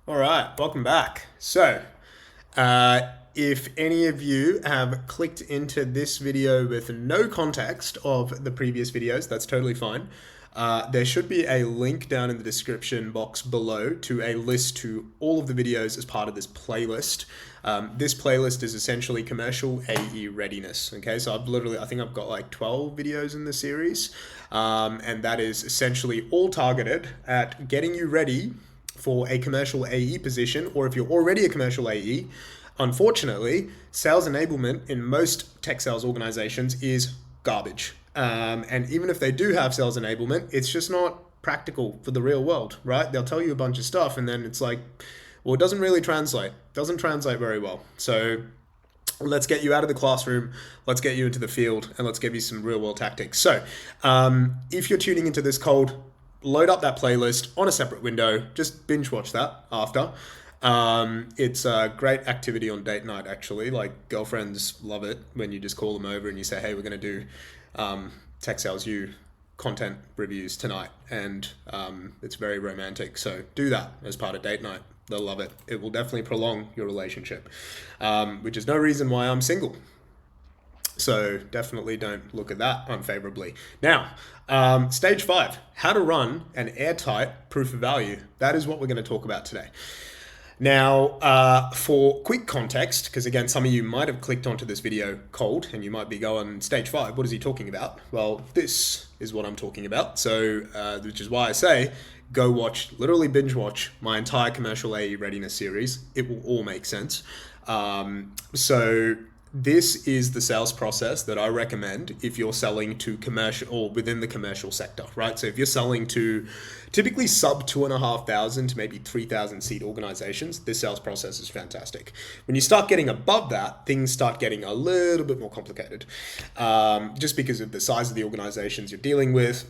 All right, welcome back. If any of you have clicked into this video with no context of the previous videos, that's totally fine. There should be a link down in the description box below to a list to all of the videos as part of this playlist. This playlist is essentially commercial AE readiness. Okay, so I think I've got like 12 videos in the series, and that is essentially all targeted at getting you ready for a commercial AE position, or if you're already a commercial AE, unfortunately, sales enablement in most tech sales organizations is garbage. And even if they do have sales enablement, it's just not practical for the real world, right? They'll tell you a bunch of stuff and then it's like, well, it doesn't really translate. It doesn't translate very well. So let's get you out of the classroom, let's get you into the field, and let's give you some real world tactics. So if you're tuning into this cold, load up that playlist on a separate window, just binge watch that after. It's a great activity on date night, actually. Like, girlfriends love it when you just call them over and you say, hey, we're going to do Tech Sales U content reviews tonight, and it's very romantic. So do that as part of date night. They'll love it. It will definitely prolong your relationship, which is no reason why I'm single. So definitely don't look at that unfavorably. Now, stage 5, how to run an airtight proof of value. That is what we're going to talk about today. Now, for quick context, because again, some of you might have clicked onto this video cold and you might be going, stage 5, what is he talking about? Well, this is what I'm talking about. So, which is why I say, go watch, literally binge watch my entire commercial AE readiness series. It will all make sense. So this is the sales process that I recommend if you're selling to commercial or within the commercial sector, right? So if you're selling to typically sub 2,500 to maybe 3,000 seat organizations, this sales process is fantastic. When you start getting above that, things start getting a little bit more complicated, just because of the size of the organizations you're dealing with,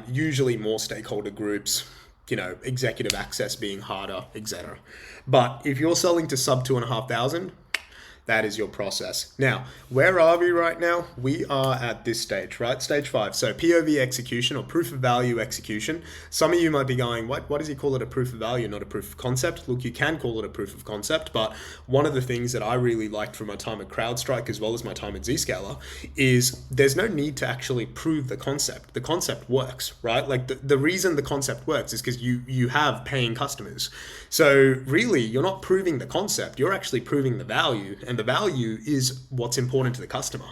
usually more stakeholder groups, executive access being harder, etc. But if you're selling to sub 2,500, that is your process. Now, where are we right now? We are at this stage, right? Stage 5. So POV execution or proof of value execution. Some of you might be going, what does he call it a proof of value, not a proof of concept? Look, you can call it a proof of concept, but one of the things that I really liked from my time at CrowdStrike as well as my time at Zscaler is there's no need to actually prove the concept. The concept works, right? Like the reason the concept works is because you have paying customers. So really, you're not proving the concept, you're actually proving the value, and the value is what's important to the customer.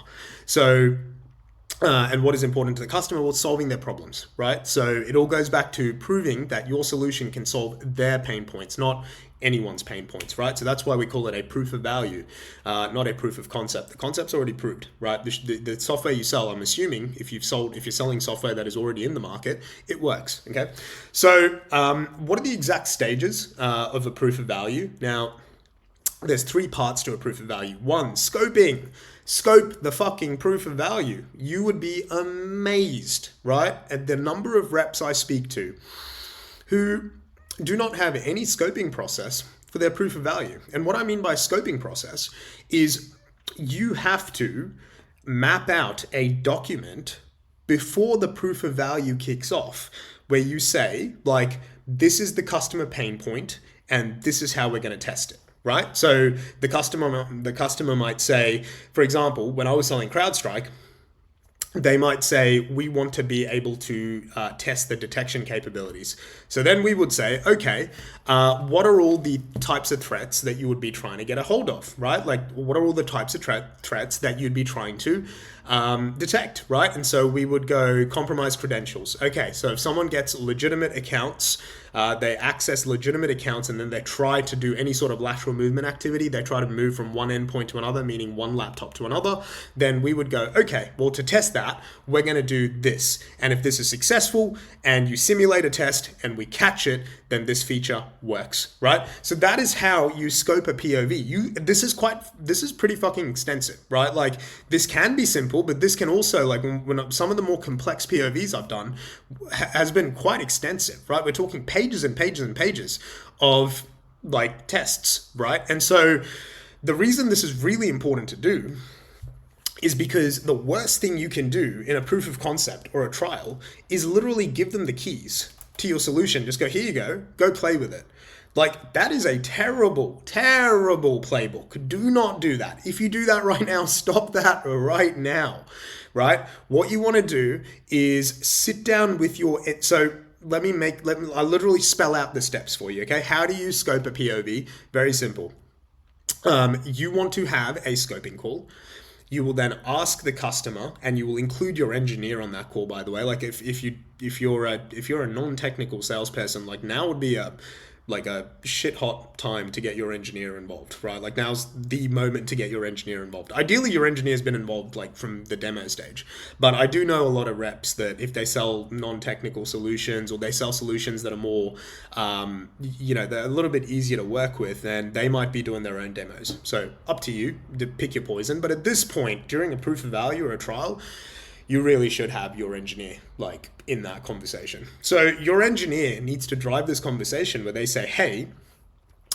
So, and what is important to the customer? Well, solving their problems, right? So it all goes back to proving that your solution can solve their pain points, not anyone's pain points, right? So that's why we call it a proof of value, not a proof of concept. The concept's already proved, right? The software you sell, I'm assuming, if you're selling software that is already in the market, it works, okay? So what are the exact stages of a proof of value? Now, there's 3 parts to a proof of value. 1, scoping. Scope the fucking proof of value. You would be amazed, right, at the number of reps I speak to who do not have any scoping process for their proof of value. And what I mean by scoping process is you have to map out a document before the proof of value kicks off, where you say, like, this is the customer pain point and this is how we're going to test it. Right? So the customer might say, for example, when I was selling CrowdStrike, they might say, we want to be able to test the detection capabilities. So then we would say, okay, what are all the types of threats that you would be trying to get a hold of, right? Like, what are all the types of threats that you'd be trying to detect, right? And so we would go compromised credentials. Okay, so if someone gets legitimate accounts, they access legitimate accounts and then they try to do any sort of lateral movement activity, they try to move from one endpoint to another, meaning one laptop to another, then we would go, okay, well, to test that, we're going to do this. And if this is successful and you simulate a test and we catch it, then this feature works, right? So that is how you scope a POV. This is pretty fucking extensive, right? Like, this can be simple, but this can also, like, when some of the more complex POVs I've done has been quite extensive, right? We're talking pages and pages and pages of, like, tests, right? And so the reason this is really important to do is because the worst thing you can do in a proof of concept or a trial is literally give them the keys to your solution. Just go, here you go play with it. Like, that is a terrible, terrible playbook. Do not do that. If you do that right now, stop that right now, right? What you want to do is sit down with your, so I literally spell out the steps for you, okay? How do you scope a POV? Very simple. You want to have a scoping call. You will then ask the customer, and you will include your engineer on that call, by the way. Like, if you're a non-technical salesperson, like, now would be a shit hot time to get your engineer involved, right? Like, now's the moment to get your engineer involved. Ideally, your engineer's been involved like from the demo stage, but I do know a lot of reps that if they sell non-technical solutions, or they sell solutions that are more, they're a little bit easier to work with, then they might be doing their own demos. So up to you to pick your poison. But at this point, during a proof of value or a trial, you really should have your engineer like in that conversation. So your engineer needs to drive this conversation where they say, hey,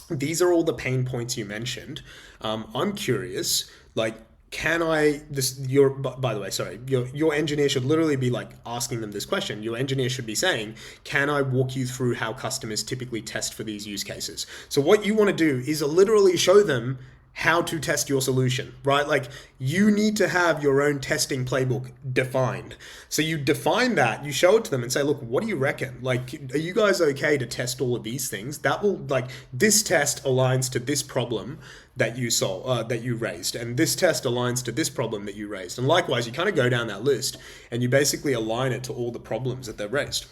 these are all the pain points you mentioned. I'm curious, like, by the way, sorry, your engineer should literally be like asking them this question. Your engineer should be saying, can I walk you through how customers typically test for these use cases? So what you want to do is literally show them how to test your solution, right? Like, you need to have your own testing playbook defined. So you define that, you show it to them and say, look, what do you reckon? Like, are you guys okay to test all of these things? That will, like, this test aligns to this problem that you that you raised, and this test aligns to this problem that you raised. And likewise, you kind of go down that list and you basically align it to all the problems that they've raised.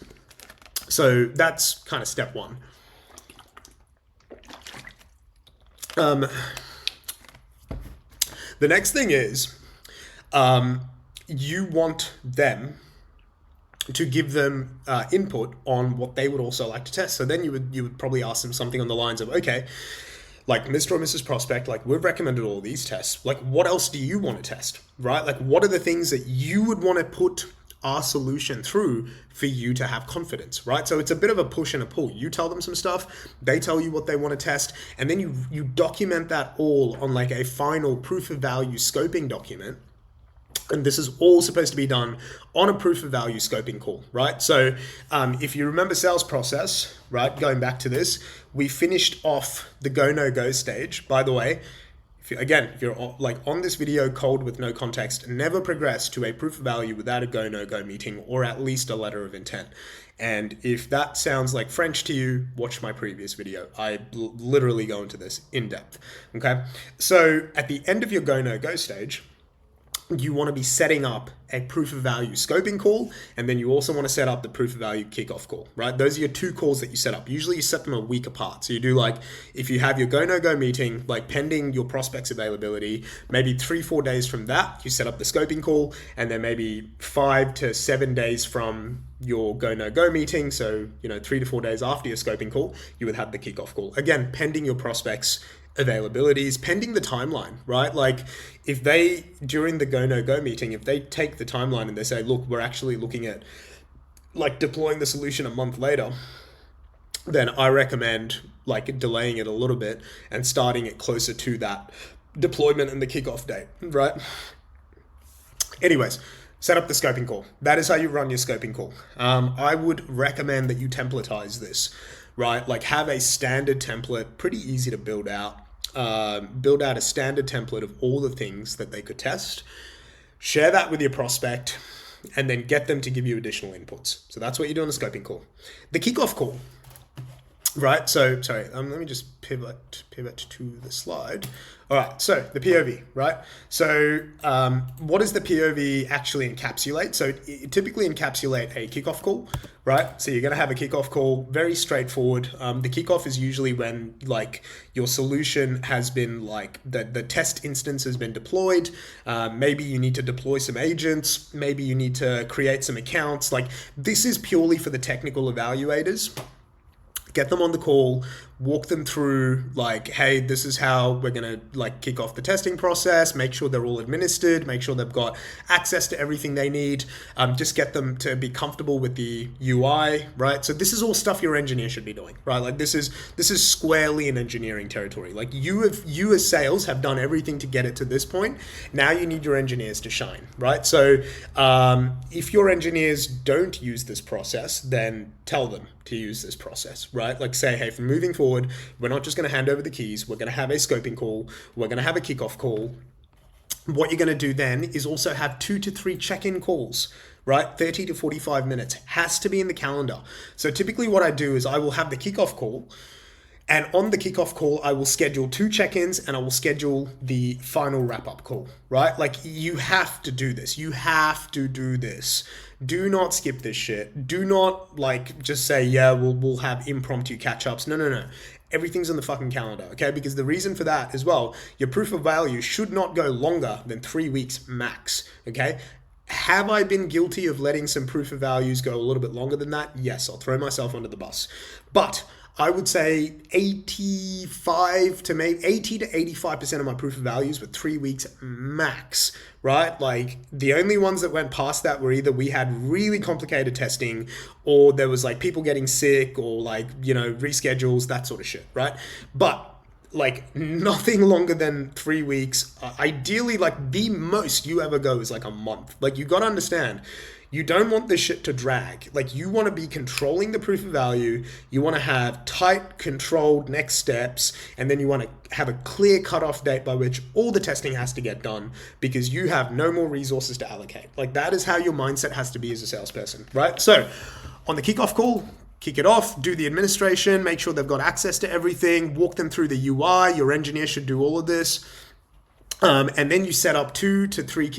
So that's kind of step one. The next thing is, you want them to give them input on what they would also like to test. So then you would probably ask them something on the lines of, okay, like, Mr. or Mrs. Prospect, like, we've recommended all these tests. Like, what else do you want to test, right? Like, what are the things that you would want to put our solution through for you to have confidence, right? So it's a bit of a push and a pull. You tell them some stuff, they tell you what they want to test, and then you document that all on like a final proof of value scoping document. And this is all supposed to be done on a proof of value scoping call, right? So if you remember sales process, right, going back to this, we finished off the go, no go stage. By the way, if you're like on this video cold with no context, never progress to a proof of value without a go, no go meeting, or at least a letter of intent. And if that sounds like French to you, watch my previous video. I literally go into this in depth, okay? So at the end of your go, no go stage, you want to be setting up a proof of value scoping call, and then you also want to set up the proof of value kickoff call, right? Those are your two calls that you set up. Usually you set them a week apart. So you do, like, if you have your go, no go meeting, like pending your prospect's availability, maybe 3-4 days from that, you set up the scoping call, and then maybe 5 to 7 days from your go, no go meeting. So, 3 to 4 days after your scoping call, you would have the kickoff call. Again, pending your prospects availabilities, pending the timeline, right? Like, if they, during the go, no go meeting, if they take the timeline and they say, look, we're actually looking at like deploying the solution a month later, then I recommend like delaying it a little bit and starting it closer to that deployment and the kickoff date, right? Anyways, set up the scoping call. That is how you run your scoping call. I would recommend that you templatize this, right? Like, have a standard template, pretty easy to build out. Build out a standard template of all the things that they could test. Share that with your prospect, and then get them to give you additional inputs. So that's what you do on the scoping call. The kickoff call, right? So, sorry, let me just pivot to the slide. All right, so the POV, right? So what does the POV actually encapsulate? So it typically encapsulate a kickoff call, right? So you're gonna have a kickoff call, very straightforward. The kickoff is usually when like your solution has been like, the test instance has been deployed. Maybe you need to deploy some agents. Maybe you need to create some accounts. Like, this is purely for the technical evaluators. Get them on the call, walk them through like, hey, this is how we're going to like kick off the testing process, make sure they're all administered, make sure they've got access to everything they need, just get them to be comfortable with the UI, right? So this is all stuff your engineer should be doing, right? Like this is squarely in engineering territory. Like you as sales have done everything to get it to this point. Now you need your engineers to shine, right? So if your engineers don't use this process, then tell them to use this process, right? Like say, hey, from moving forward, we're not just going to hand over the keys. We're going to have a scoping call. We're going to have a kickoff call. What you're going to do then is also have 2 to 3 check-in calls, right? 30 to 45 minutes has to be in the calendar. So typically what I do is I will have the kickoff call, and on the kickoff call, I will schedule 2 check-ins and I will schedule the final wrap-up call, right? Like you have to do this. You have to do this. Do not skip this shit. Do not like just say, yeah, we'll have impromptu catch-ups. No. Everything's on the fucking calendar, okay? Because the reason for that as well, your proof of value should not go longer than 3 weeks max, okay? Have I been guilty of letting some proof of values go a little bit longer than that? Yes, I'll throw myself under the bus. But I would say 85 to maybe 80 to 85% of my proof of values were 3 weeks max, right? Like the only ones that went past that were either we had really complicated testing or there was like people getting sick or like, you know, reschedules, that sort of shit, right? But like nothing longer than 3 weeks. Ideally, like the most you ever go is like a month. Like you got to understand, you don't want this shit to drag. Like you want to be controlling the proof of value. You want to have tight, controlled next steps. And then you want to have a clear cutoff date by which all the testing has to get done because you have no more resources to allocate. Like that is how your mindset has to be as a salesperson, right? So on the kickoff call, kick it off, do the administration, make sure they've got access to everything, walk them through the UI. Your engineer should do all of this. And then you set up 2 to 3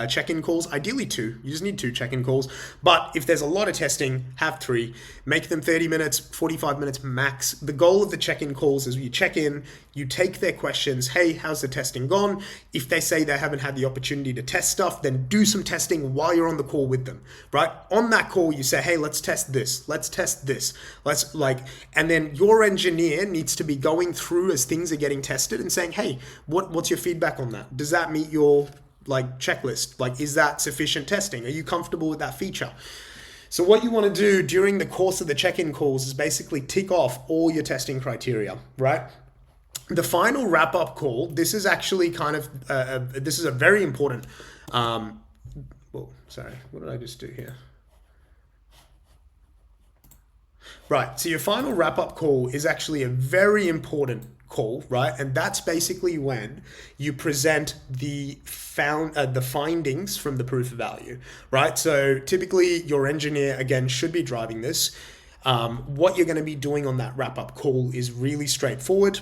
check-in calls, ideally 2. You just need 2 check-in calls. But if there's a lot of testing, have 3. Make them 30 minutes, 45 minutes max. The goal of the check-in calls is you check in, you take their questions. Hey, how's the testing gone? If they say they haven't had the opportunity to test stuff, then do some testing while you're on the call with them, right? On that call, you say, hey, let's test this. Let's test this. And then your engineer needs to be going through as things are getting tested and saying, hey, what's your feedback on that? Does that meet your like checklist? Like, is that sufficient testing? Are you comfortable with that feature? So what you want to do during the course of the check-in calls is basically tick off all your testing criteria, right? The final wrap-up call, this is actually kind of, this is a very important, what did I just do here? Right, so your final wrap-up call is actually a very important call, right? And that's basically when you present the findings from the proof of value, right? So typically your engineer, again, should be driving this. What you're going to be doing on that wrap-up call is really straightforward.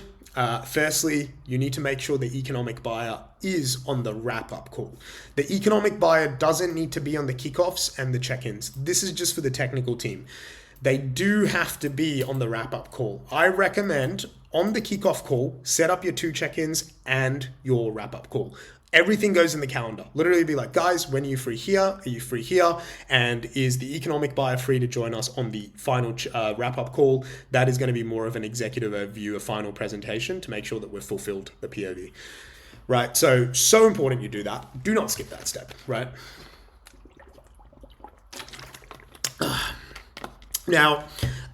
Firstly, you need to make sure the economic buyer is on the wrap-up call. The economic buyer doesn't need to be on the kickoffs and the check-ins. This is just for the technical team. They do have to be on the wrap-up call. I recommend on the kickoff call, set up your 2 check-ins and your wrap-up call. Everything goes in the calendar. Literally be like, guys, when are you free here? Are you free here? And is the economic buyer free to join us on the final wrap-up call? That is going to be more of an executive overview, a final presentation to make sure that we've fulfilled the POV. Right, so important you do that. Do not skip that step, right? Now,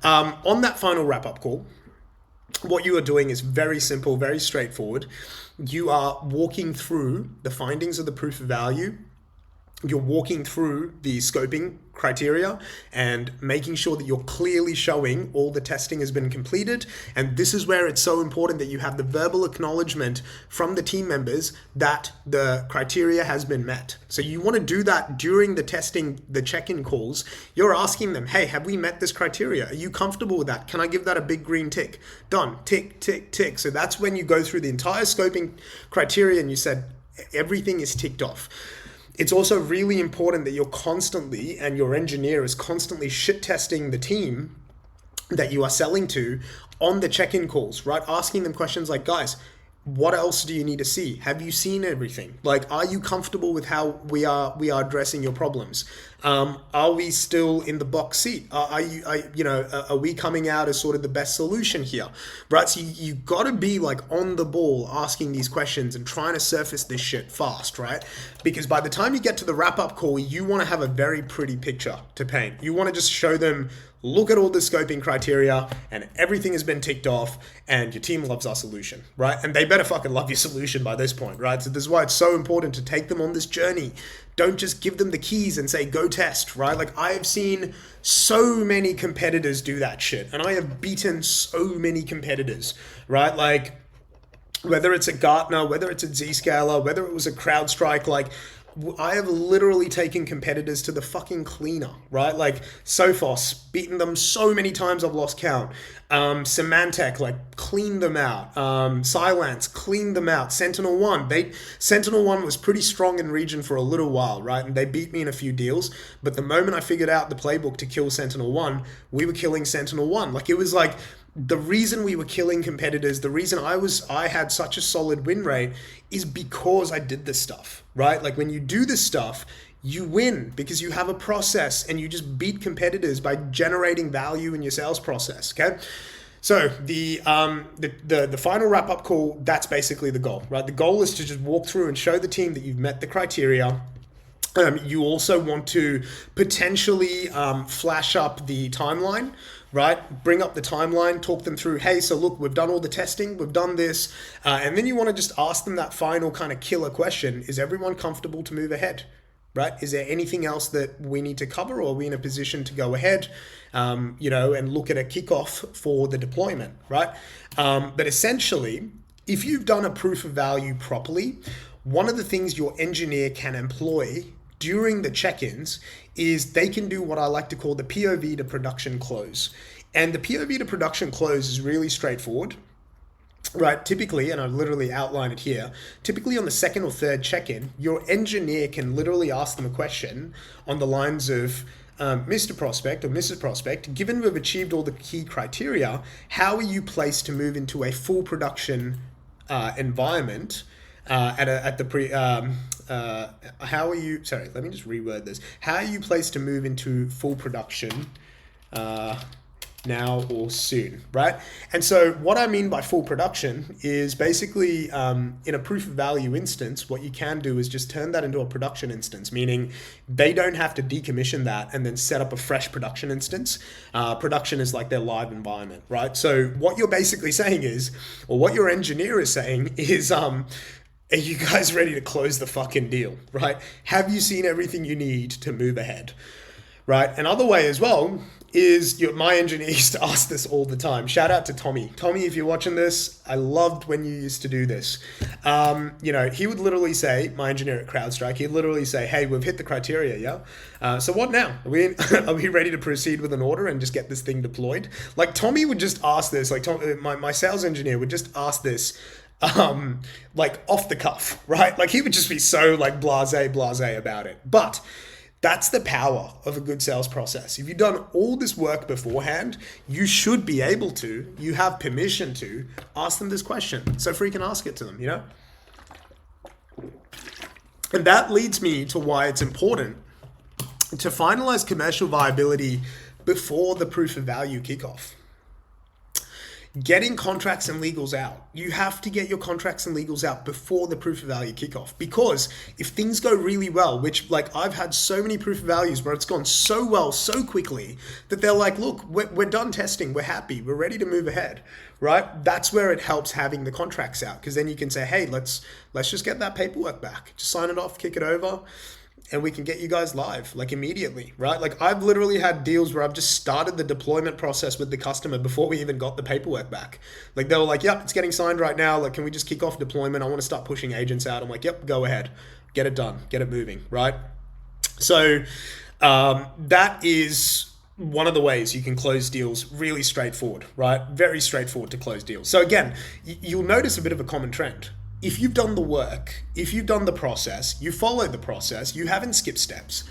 on that final wrap-up call, what you are doing is very simple, very straightforward. You are walking through the findings of the proof of value. You're walking through the scoping criteria and making sure that you're clearly showing all the testing has been completed. And this is where it's so important that you have the verbal acknowledgement from the team members that the criteria has been met. So you want to do that during the testing, the check-in calls. You're asking them, hey, have we met this criteria? Are you comfortable with that? Can I give that a big green tick? Done. Tick, tick, tick. So that's when you go through the entire scoping criteria and you said everything is ticked off. It's also really important that you're constantly, and your engineer is constantly shit testing the team that you are selling to on the check-in calls, right? Asking them questions like, guys, What else do you need to see? Have you seen everything? Like, are you comfortable with how we are addressing your problems? Are we still in the box seat? Are we coming out as sort of the best solution here, right? So you got to be like on the ball, asking these questions and trying to surface this shit fast, right? Because by the time you get to the wrap up call, you want to have a very pretty picture to paint. You want to just show them, look at all the scoping criteria and everything has been ticked off and your team loves our solution, right? And they better fucking love your solution by this point, right? So this is why it's so important to take them on this journey. Don't just give them the keys and say, go test, right? Like, I have seen so many competitors do that shit and I have beaten so many competitors, right? Like, whether it's at Gartner, whether it's at Zscaler, whether it was a CrowdStrike, like, I have literally taken competitors to the fucking cleaner, right? Like Sophos, beaten them so many times I've lost count. Symantec, like, cleaned them out. Cylance, cleaned them out. Sentinel-1 was pretty strong in region for a little while, right? And they beat me in a few deals. But the moment I figured out the playbook to kill Sentinel-1, we were killing Sentinel-1. Like, it was like, the reason we were killing competitors, the reason I had such a solid win rate is because I did this stuff, right? Like, when you do this stuff, you win because you have a process and you just beat competitors by generating value in your sales process, okay? So the final wrap up call, that's basically the goal, right? The goal is to just walk through and show the team that you've met the criteria. You also want to potentially flash up the timeline, right? Bring up the timeline, talk them through, hey, so look, we've done all the testing, we've done this. And then you want to just ask them that final kind of killer question. Is everyone comfortable to move ahead, right? Is there anything else that we need to cover, or are we in a position to go ahead, and look at a kickoff for the deployment, right? But essentially, if you've done a proof of value properly, one of the things your engineer can employ during the check-ins is they can do what I like to call the POV to production close. And the POV to production close is really straightforward, right? Typically, and I've literally outlined it here, typically on the second or third check-in, your engineer can literally ask them a question on the lines of, Mr. Prospect or Mrs. Prospect, given we've achieved all the key criteria, how are you placed to move into a full production environment how are you, sorry, let me just reword this. How are you placed to move into full production now or soon, right? And so what I mean by full production is basically in a proof of value instance, what you can do is just turn that into a production instance, meaning they don't have to decommission that and then set up a fresh production instance. Production is like their live environment, right? So what you're basically saying is, or what your engineer is saying is, are you guys ready to close the fucking deal, right? Have you seen everything you need to move ahead, right? Another way as well is my engineer used to ask this all the time. Shout out to Tommy. Tommy, if you're watching this, I loved when you used to do this. He would literally say, my engineer at CrowdStrike, he'd literally say, hey, we've hit the criteria, yeah? So what now? Are we ready to proceed with an order and just get this thing deployed? Like, Tommy would just ask this, like my sales engineer would just ask this like off the cuff, right? Like, he would just be so like blasé about it. But that's the power of a good sales process. If you've done all this work beforehand, you should be able to, you have permission to ask them this question. So freaking ask it to them, And that leads me to why it's important to finalize commercial viability before the proof of value kickoff. Getting contracts and legals out. You have to get your contracts and legals out before the proof of value kickoff, because if things go really well, which, like, I've had so many proof of values where it's gone so well so quickly that they're like, look, we're done testing, we're happy, we're ready to move ahead, right? That's where it helps having the contracts out, because then you can say, hey, let's just get that paperwork back, just sign it off, kick it over, and we can get you guys live, like, immediately, right? Like, I've literally had deals where I've just started the deployment process with the customer before we even got the paperwork back. Like, they were like, yep, it's getting signed right now. Like, can we just kick off deployment? I want to start pushing agents out. I'm like, yep, go ahead. Get it done. Get it moving, right? So that is one of the ways you can close deals. Really straightforward, right? Very straightforward to close deals. So again, you'll notice a bit of a common trend. If you've done the work, if you've done the process, you followed the process, you haven't skipped steps,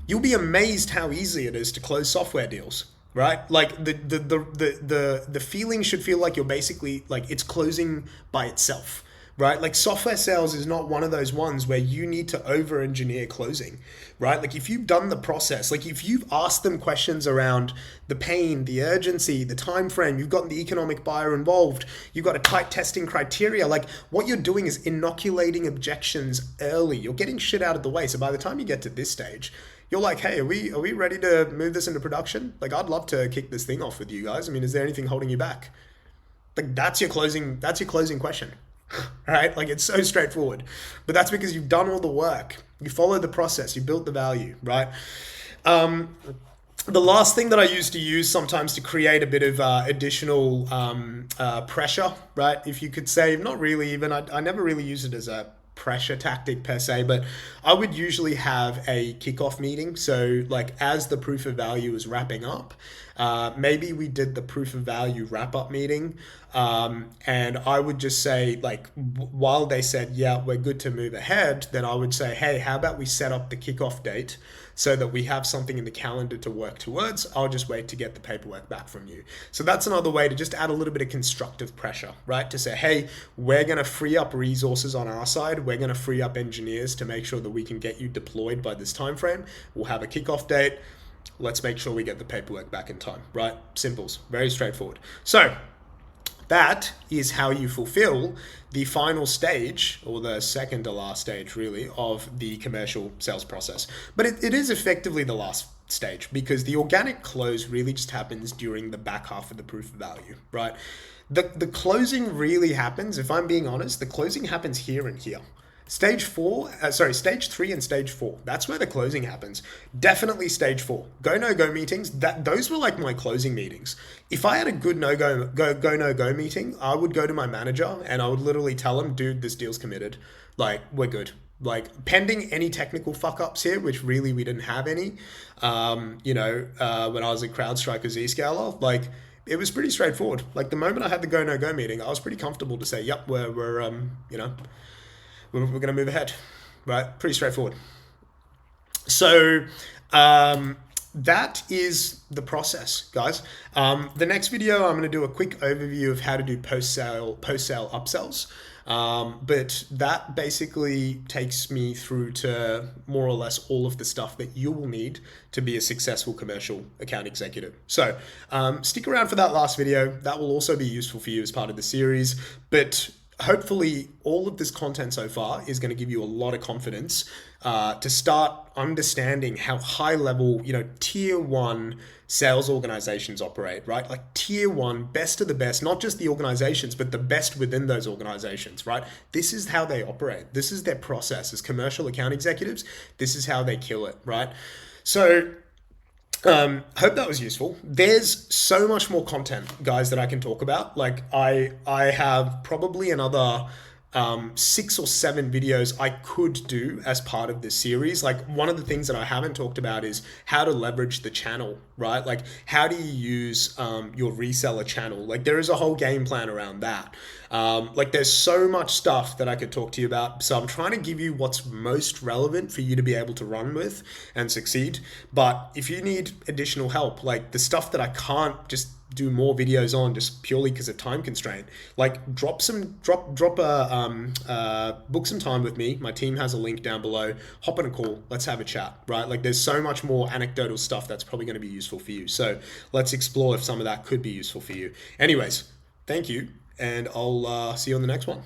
you'll be amazed how easy it is to close software deals, right? Like, the feeling should feel like you're basically, like, it's closing by itself, right? Like software sales is not one of those ones where you need to over engineer closing, right? Like if you've done the process, like if you've asked them questions around the pain, the urgency, the time frame, you've gotten the economic buyer involved, you've got a tight testing criteria, like what you're doing is inoculating objections early. You're getting shit out of the way. So by the time you get to this stage, you're like, hey, are we ready to move this into production? Like I'd love to kick this thing off with you guys. I mean, is there anything holding you back? Like that's your closing question. Right? Like it's so straightforward, but that's because you've done all the work. You followed the process, you built the value, right? The last thing that I used to use sometimes to create a bit of additional pressure, right? If you could say, not really even, I never really use it as a pressure tactic per se, but I would usually have a kickoff meeting. So like as the proof of value is wrapping up, maybe we did the proof of value wrap up meeting. And I would just say like, while they said, yeah, we're good to move ahead, then I would say, hey, how about we set up the kickoff date so that we have something in the calendar to work towards. I'll just wait to get the paperwork back from you. So that's another way to just add a little bit of constructive pressure, right? To say, hey, we're going to free up resources on our side. We're going to free up engineers to make sure that we can get you deployed by this time frame. We'll have a kickoff date. Let's make sure we get the paperwork back in time, right? Simples, very straightforward. So that is how you fulfill the final stage, or the second to last stage really, of the commercial sales process. But it is effectively the last stage, because the organic close really just happens during the back half of the proof of value, right? The closing really happens, if I'm being honest, the closing happens here and here. Stage 3 and stage 4. That's where the closing happens. Definitely stage 4. Go no go meetings. Those were like my closing meetings. If I had a good no go meeting, I would go to my manager and I would literally tell him, dude, this deal's committed. Like we're good. Like pending any technical fuck ups here, which really we didn't have any. When I was at CrowdStrike or Zscaler, like it was pretty straightforward. Like the moment I had the go no go meeting, I was pretty comfortable to say, yep, we're going to move ahead, right? Pretty straightforward. So that is the process, guys. The next video, I'm going to do a quick overview of how to do post-sale upsells. But that basically takes me through to more or less all of the stuff that you will need to be a successful commercial account executive. So stick around for that last video. That will also be useful for you as part of the series. But hopefully all of this content so far is going to give you a lot of confidence to start understanding how high level, tier 1 sales organizations operate, right? Like tier 1, best of the best, not just the organizations, but the best within those organizations, right? This is how they operate. This is their process as commercial account executives. This is how they kill it, right? So hope that was useful. There's so much more content, guys, that I can talk about. Like I have probably another 6 or 7 videos I could do as part of this series. Like one of the things that I haven't talked about is how to leverage the channel, right? Like how do you use your reseller channel? Like there is a whole game plan around that. Like there's so much stuff that I could talk to you about. So I'm trying to give you what's most relevant for you to be able to run with and succeed. But if you need additional help, like the stuff that I can't just do more videos on just purely because of time constraint, like book some time with me. My team has a link down below. Hop on a call. Let's have a chat, right? Like there's so much more anecdotal stuff that's probably going to be useful for you. So let's explore if some of that could be useful for you. Anyways, thank you. And I'll see you on the next one.